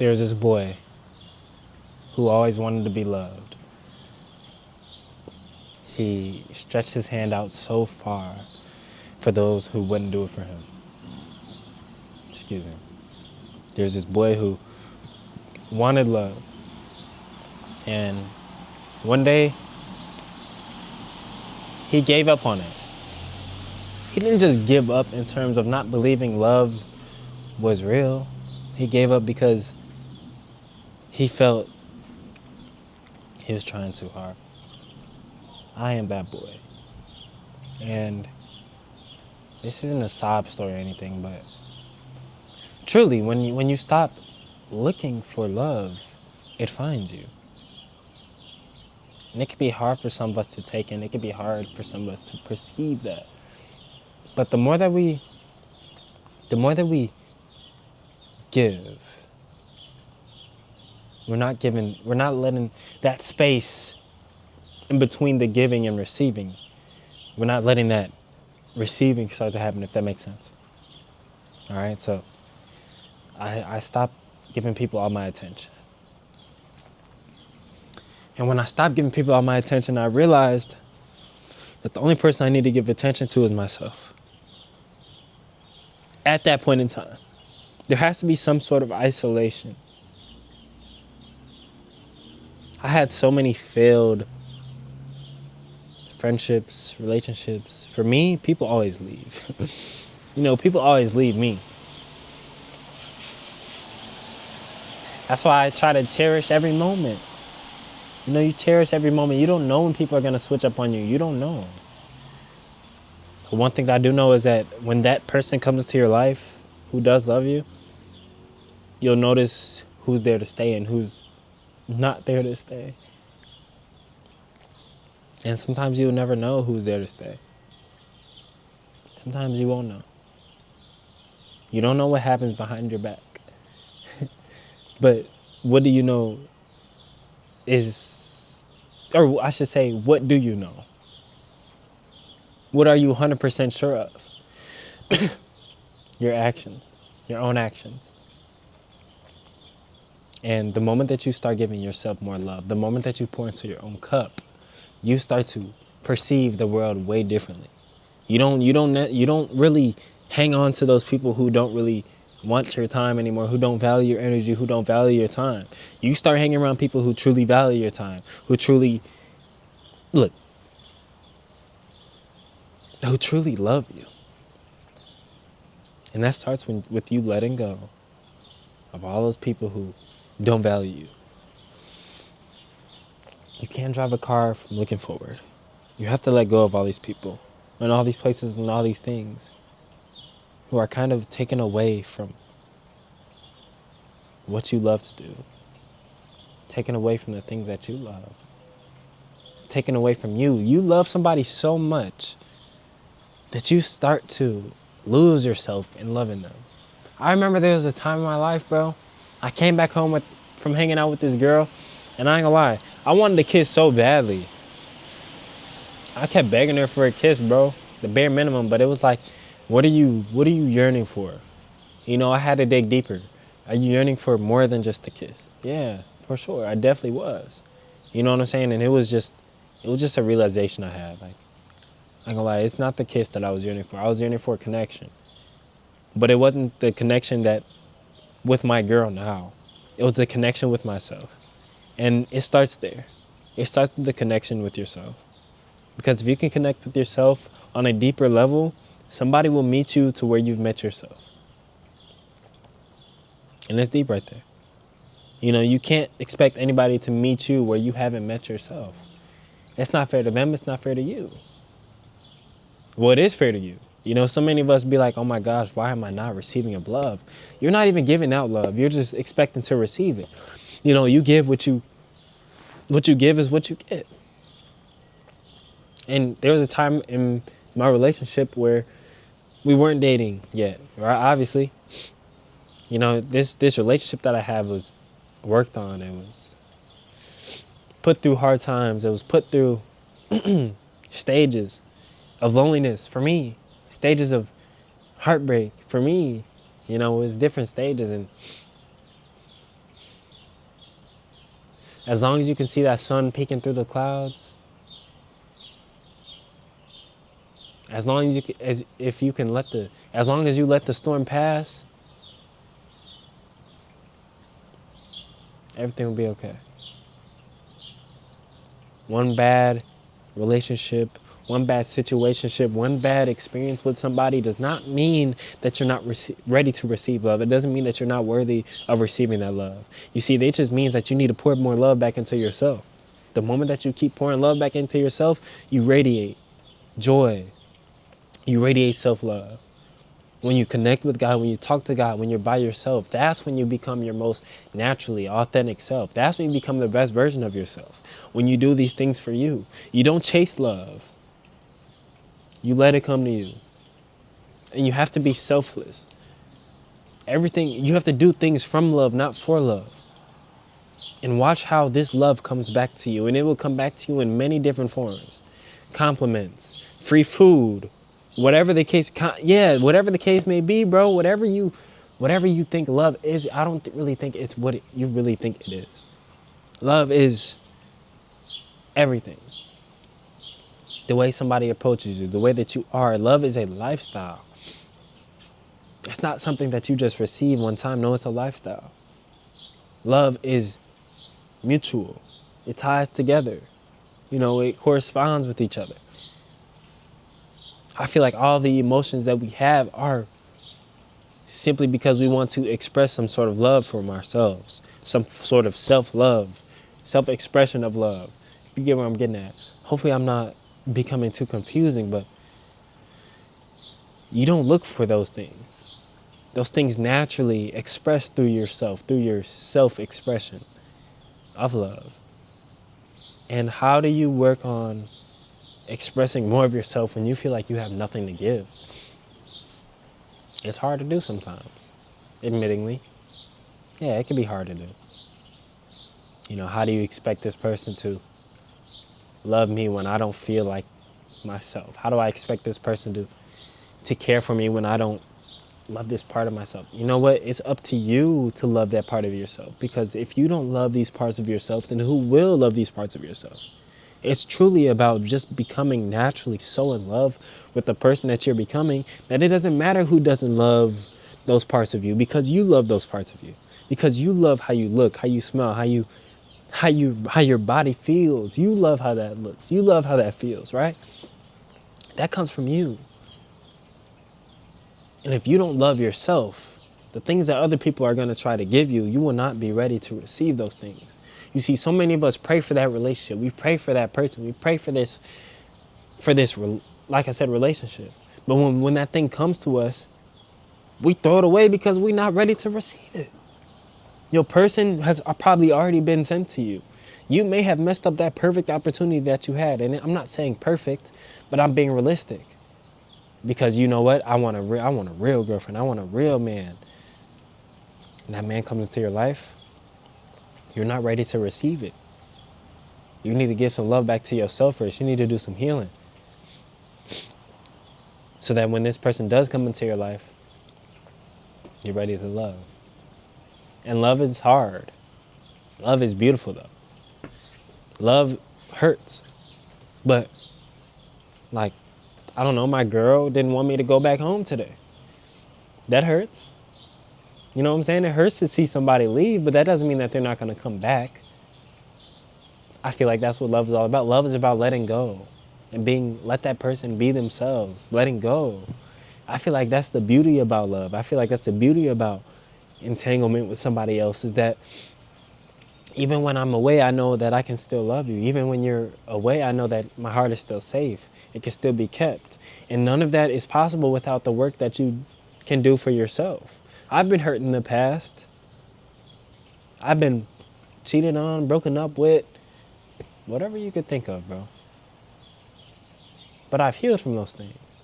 There's this boy who always wanted to be loved. He stretched his hand out so far for those who wouldn't do it for him. Excuse me. There's this boy who wanted love. And one day, he gave up on it. He didn't just give up in terms of not believing love was real. He gave up because he felt he was trying too hard. I am that boy. And this isn't a sob story or anything, but truly, when you stop looking for love, it finds you. And it can be hard for some of us to take in. It can be hard for some of us to perceive that. But the more that we give, we're not letting that space in between the giving and receiving. We're not letting that receiving start to happen, if that makes sense. All right, so I stopped giving people all my attention. And when I stopped giving people all my attention, I realized that the only person I need to give attention to is myself. At that point in time, there has to be some sort of isolation. I had so many failed friendships, relationships. For me, people always leave. People always leave me. That's why I try to cherish every moment. You cherish every moment. You don't know when people are going to switch up on you. You don't know. But one thing that I do know is that when that person comes to your life who does love you, you'll notice who's there to stay and who's not there to stay. And sometimes you'll never know who's there to stay. Sometimes you won't know. You don't know what happens behind your back. But what do you know or I should say, what do you know? What are you 100% sure of? Your actions, your own actions. And the moment that you start giving yourself more love, the moment that you pour into your own cup, you start to perceive the world way differently. You don't really hang on to those people who don't really want your time anymore, who don't value your energy, who don't value your time. You start hanging around people who truly value your time, who truly love you. And that starts with you letting go of all those people who don't value you. You can't drive a car from looking forward. You have to let go of all these people and all these places and all these things who are kind of taken away from what you love to do, taken away from the things that you love, taken away from you. You love somebody so much that you start to lose yourself in loving them. I remember there was a time in my life, bro, I came back home from hanging out with this girl, and I ain't gonna lie, I wanted to kiss so badly. I kept begging her for a kiss, bro, the bare minimum, but it was like, what are you yearning for? I had to dig deeper. Are you yearning for more than just a kiss? Yeah, for sure. I definitely was. You know what I'm saying? And it was just a realization I had. Like, I ain't gonna lie, it's not the kiss that I was yearning for. I was yearning for a connection. But it wasn't the connection that with my girl now. It was the connection with myself. And it starts there. It starts with the connection with yourself. Because if you can connect with yourself on a deeper level, somebody will meet you to where you've met yourself. And it's deep right there. You can't expect anybody to meet you where you haven't met yourself. It's not fair to them. It's not fair to you. Well, it is fair to you. So many of us be like, oh my gosh, why am I not receiving of love? You're not even giving out love. You're just expecting to receive it. You give what you give is what you get. And there was a time in my relationship where we weren't dating yet, right? Obviously. This relationship that I have was worked on. It was put through hard times. It was put through stages of loneliness for me, stages of heartbreak for me. It was different stages. And As long as you can see that sun peeking through the clouds, as long as you can, as if you can let the, as long as you let the storm pass, everything will be okay. One bad relationship, one bad situationship, one bad experience with somebody does not mean that you're not ready to receive love. It doesn't mean that you're not worthy of receiving that love. You see, it just means that you need to pour more love back into yourself. The moment that you keep pouring love back into yourself, you radiate joy. You radiate self-love. When you connect with God, when you talk to God, when you're by yourself, that's when you become your most naturally authentic self. That's when you become the best version of yourself. When you do these things for you, you don't chase love. You let it come to you. And you have to be selfless. Everything, you have to do things from love, not for love. And watch how this love comes back to you. And it will come back to you in many different forms. Compliments, free food, whatever the case, whatever the case may be, bro, whatever you think love is, I don't really think it's what you really think it is. Love is everything. The way somebody approaches you, the way that you are. Love is a lifestyle. It's not something that you just receive one time. No, it's a lifestyle. Love is mutual. It ties together. It corresponds with each other. I feel like all the emotions that we have are simply because we want to express some sort of love from ourselves, some sort of self-love, self-expression of love. If you get where I'm getting at. Hopefully I'm not becoming too confusing, but you don't look for those things. Those things naturally express through yourself, through your self-expression of love. And how do you work on expressing more of yourself when you feel like you have nothing to give? It's hard to do sometimes, admittingly. Yeah, it can be hard to do. How do you expect this person to love me when I don't feel like myself? How do I expect this person to care for me when I don't love this part of myself? You know what? It's up to you to love that part of yourself. Because if you don't love these parts of yourself, then who will love these parts of yourself? It's truly about just becoming naturally so in love with the person that you're becoming that it doesn't matter who doesn't love those parts of you, because you love those parts of you. Because you love how you look, how you smell, how your body feels. You love how that looks. You love how that feels, right? That comes from you. And if you don't love yourself, the things that other people are going to try to give you, you will not be ready to receive those things. You see, so many of us pray for that relationship. We pray for that person. We pray for this, like I said, relationship. But when that thing comes to us, we throw it away because we're not ready to receive it. Your person has probably already been sent to you. You may have messed up that perfect opportunity that you had. And I'm not saying perfect, but I'm being realistic. Because you know what? I want a real girlfriend. I want a real man. And that man comes into your life. You're not ready to receive it. You need to give some love back to yourself first. You need to do some healing. So that when this person does come into your life, you're ready to love. And love is hard. Love is beautiful, though. Love hurts. But, I don't know, my girl didn't want me to go back home today. That hurts. You know what I'm saying? It hurts to see somebody leave, but that doesn't mean that they're not going to come back. I feel like that's what love is all about. Love is about letting go and let that person be themselves, letting go. I feel like that's the beauty about love. I feel like that's the beauty about entanglement with somebody else, is that even when I'm away, I know that I can still love you. Even when you're away, I know that my heart is still safe. It can still be kept. And none of that is possible without the work that you can do for yourself. I've been hurt in the past. I've been cheated on, broken up with, whatever you could think of, bro. But I've healed from those things.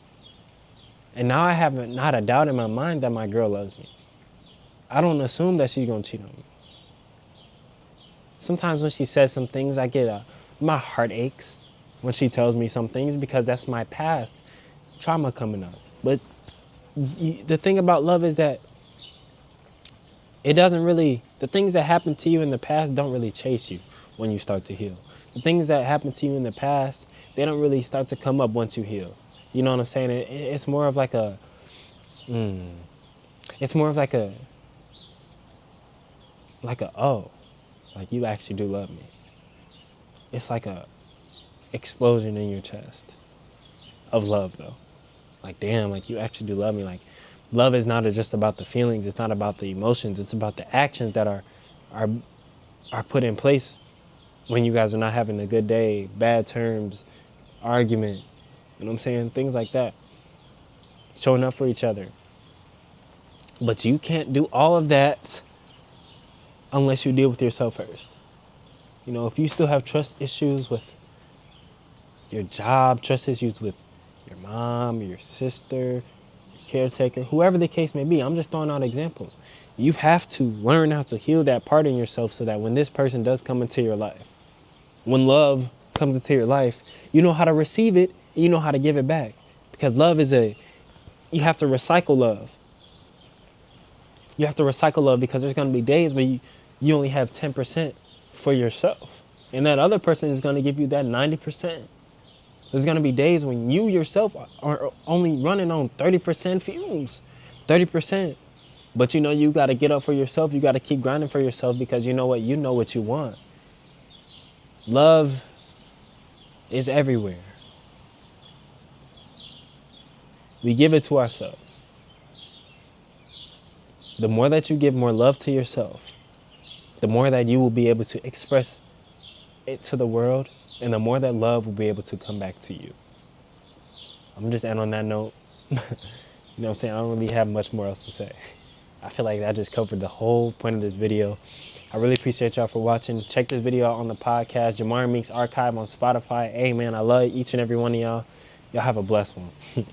And now I have not a doubt in my mind that my girl loves me. I don't assume that she's going to cheat on me. Sometimes when she says some things, my heart aches when she tells me some things, because that's my past trauma coming up. But the thing about love is that the things that happened to you in the past don't really chase you. when you start to heal. The things that happened to you in the past, they don't really start to come up once you heal. You know what I'm saying? It's more of like a, it's more of oh, like you actually do love me. It's like a explosion in your chest of love though. Like, damn, like you actually do love me. Like, love is not just about the feelings. It's not about the emotions. It's about the actions that are put in place when you guys are not having a good day, bad terms, argument. You know what I'm saying? Things like that. Showing up for each other. But you can't do all of that unless you deal with yourself first. You know, if you still have trust issues with your job, trust issues with your mom, your sister, your caretaker, whoever the case may be, I'm just throwing out examples. You have to learn how to heal that part in yourself so that when this person does come into your life, when love comes into your life, you know how to receive it and you know how to give it back. Because love is you have to recycle love. You have to recycle love because there's going to be days where you only have 10% for yourself. And that other person is going to give you that 90%. There's going to be days when you yourself are only running on 30% fumes, 30%. But you know you got to get up for yourself. You got to keep grinding for yourself because you know what? You know what you want. Love is everywhere. We give it to ourselves. The more that you give more love to yourself, the more that you will be able to express it to the world, and the more that love will be able to come back to you. I'm just end on that note. You know what I'm saying? I don't really have much more else to say. I feel like I just covered the whole point of this video. I really appreciate y'all for watching. Check this video out on the podcast, Jamar Meeks Archive on Spotify. Hey man, I love each and every one of y'all. Y'all have a blessed one.